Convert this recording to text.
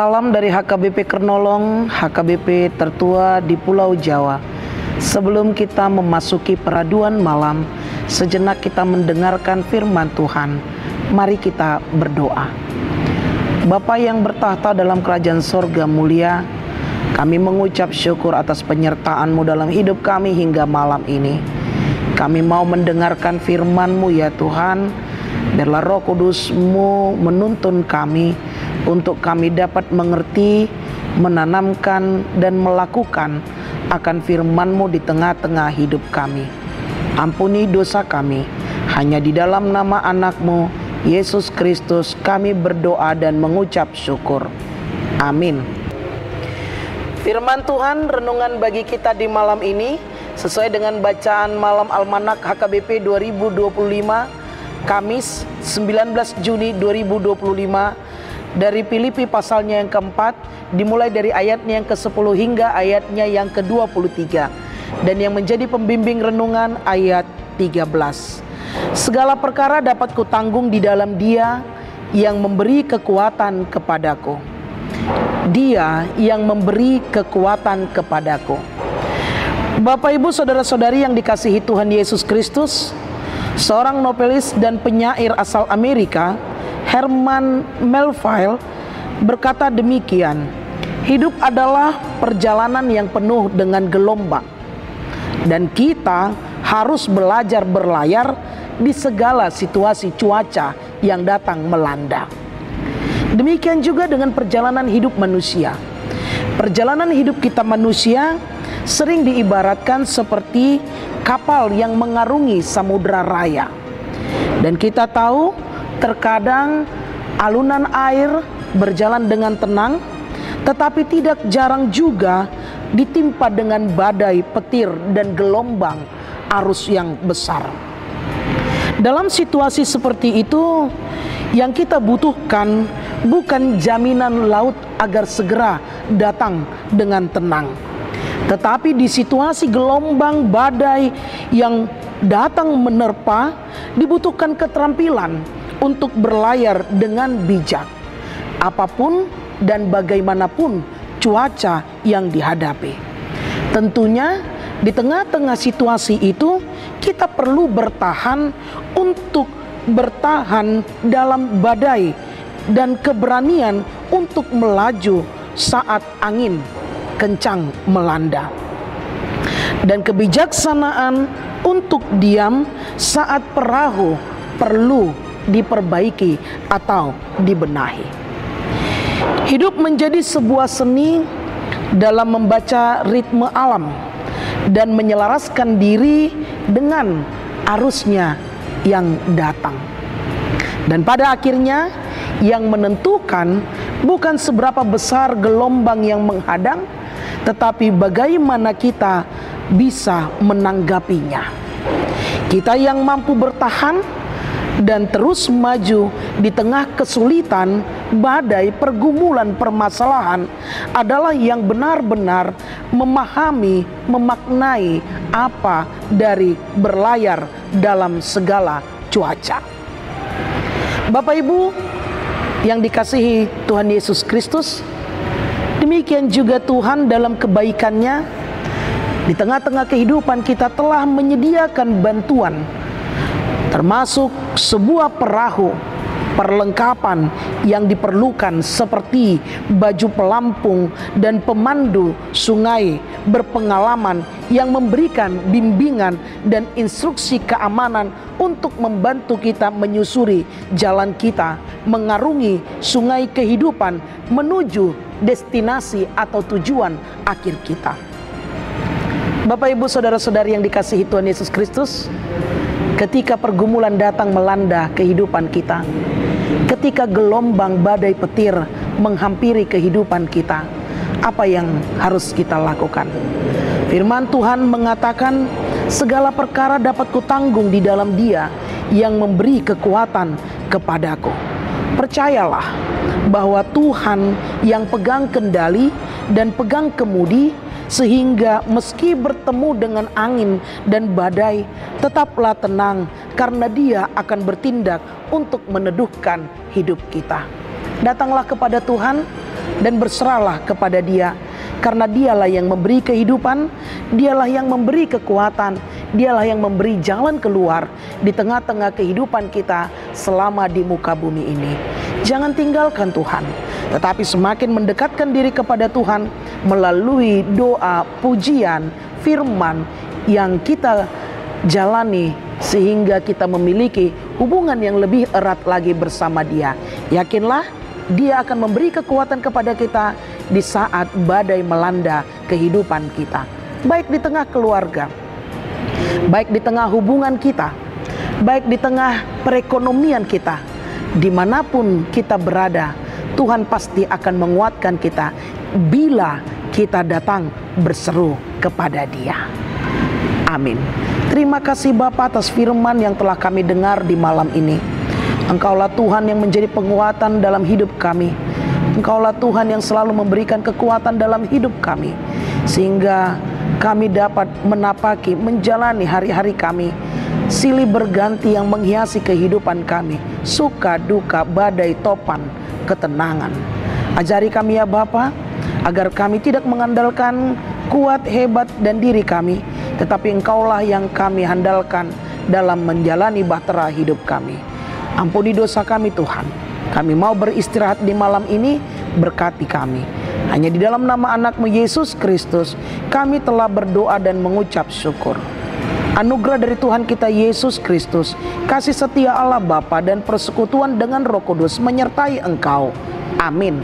Salam dari HKBP Kernolong, HKBP tertua di Pulau Jawa. Sebelum kita memasuki peraduan malam, sejenak kita mendengarkan firman Tuhan. Mari kita berdoa. Bapa yang bertahta dalam kerajaan sorga mulia, kami mengucap syukur atas penyertaan-Mu dalam hidup kami hingga malam ini. Kami mau mendengarkan firman-Mu ya Tuhan. Biarlah Roh Kudus-Mu menuntun kami untuk kami dapat mengerti, menanamkan, dan melakukan akan firman-Mu di tengah-tengah hidup kami. Ampuni dosa kami, hanya di dalam nama anak-Mu, Yesus Kristus, kami berdoa dan mengucap syukur. Amin. Firman Tuhan, renungan bagi kita di malam ini, sesuai dengan bacaan malam Almanak HKBP 2025, Kamis 19 Juni 2025, dari Filipi pasalnya yang keempat, dimulai dari ayatnya yang ke-10 hingga ayatnya yang ke-23. Dan yang menjadi pembimbing renungan ayat 13. Segala perkara dapat kutanggung di dalam Dia yang memberi kekuatan kepadaku. Dia yang memberi kekuatan kepadaku. Bapak, Ibu, saudara-saudari yang dikasihi Tuhan Yesus Kristus, seorang novelis dan penyair asal Amerika, Herman Melville, berkata demikian: hidup adalah perjalanan yang penuh dengan gelombang, dan kita harus belajar berlayar di segala situasi cuaca yang datang melanda. Demikian juga dengan perjalanan hidup manusia. Perjalanan hidup kita manusia sering diibaratkan seperti kapal yang mengarungi samudra raya. Dan kita tahu terkadang alunan air berjalan dengan tenang, tetapi tidak jarang juga ditimpa dengan badai, petir, dan gelombang arus yang besar. Dalam situasi seperti itu, yang kita butuhkan bukan jaminan laut agar segera datang dengan tenang, tetapi di situasi gelombang badai yang datang menerpa, dibutuhkan keterampilan untuk berlayar dengan bijak, apapun dan bagaimanapun cuaca yang dihadapi. Tentunya di tengah-tengah situasi itu kita perlu bertahan untuk bertahan dalam badai dan keberanian untuk melaju saat angin kencang melanda, dan kebijaksanaan untuk diam saat perahu perlu diperbaiki atau dibenahi. Hidup menjadi sebuah seni dalam membaca ritme alam dan menyelaraskan diri dengan arusnya yang datang. Dan pada akhirnya yang menentukan bukan seberapa besar gelombang yang menghadang, tetapi bagaimana kita bisa menanggapinya. Kita yang mampu bertahan dan terus maju di tengah kesulitan, badai, pergumulan, permasalahan adalah yang benar-benar memahami, memaknai apa dari berlayar dalam segala cuaca. Bapak, Ibu yang dikasihi Tuhan Yesus Kristus, demikian juga Tuhan dalam kebaikannya di tengah-tengah kehidupan kita telah menyediakan bantuan, termasuk sebuah perahu, perlengkapan yang diperlukan seperti baju pelampung dan pemandu sungai berpengalaman yang memberikan bimbingan dan instruksi keamanan untuk membantu kita menyusuri jalan kita, mengarungi sungai kehidupan menuju destinasi atau tujuan akhir kita. Bapak, Ibu, saudara-saudari yang dikasihi Tuhan Yesus Kristus, ketika pergumulan datang melanda kehidupan kita, ketika gelombang badai petir menghampiri kehidupan kita, apa yang harus kita lakukan? Firman Tuhan mengatakan, segala perkara dapat kutanggung di dalam Dia yang memberi kekuatan kepadaku. Percayalah bahwa Tuhan yang pegang kendali dan pegang kemudi, sehingga meski bertemu dengan angin dan badai, tetaplah tenang karena Dia akan bertindak untuk meneduhkan hidup kita. Datanglah kepada Tuhan, dan berserahlah kepada Dia. Karena Dialah yang memberi kehidupan, Dialah yang memberi kekuatan, Dialah yang memberi jalan keluar di tengah-tengah kehidupan kita selama di muka bumi ini. Jangan tinggalkan Tuhan, tetapi semakin mendekatkan diri kepada Tuhan melalui doa, pujian, firman yang kita jalani, sehingga kita memiliki hubungan yang lebih erat lagi bersama Dia. Yakinlah, Dia akan memberi kekuatan kepada kita di saat badai melanda kehidupan kita, baik di tengah keluarga, baik di tengah hubungan kita, baik di tengah perekonomian kita. Dimanapun kita berada, Tuhan pasti akan menguatkan kita bila kita datang berseru kepada Dia. Amin. Terima kasih Bapa atas firman yang telah kami dengar di malam ini. Engkaulah Tuhan yang menjadi penguatan dalam hidup kami. Engkaulah Tuhan yang selalu memberikan kekuatan dalam hidup kami, sehingga kami dapat menapaki, menjalani hari-hari kami silih berganti yang menghiasi kehidupan kami, suka, duka, badai, topan, ketenangan. Ajari kami ya Bapa, agar kami tidak mengandalkan kuat, hebat, dan diri kami, tetapi Engkaulah yang kami handalkan dalam menjalani bahtera hidup kami. Ampuni dosa kami Tuhan. Kami mau beristirahat di malam ini, berkati kami. Hanya di dalam nama anak-Mu Yesus Kristus kami telah berdoa dan mengucap syukur. Anugerah dari Tuhan kita Yesus Kristus, kasih setia Allah Bapa, dan persekutuan dengan Roh Kudus menyertai engkau. Amin.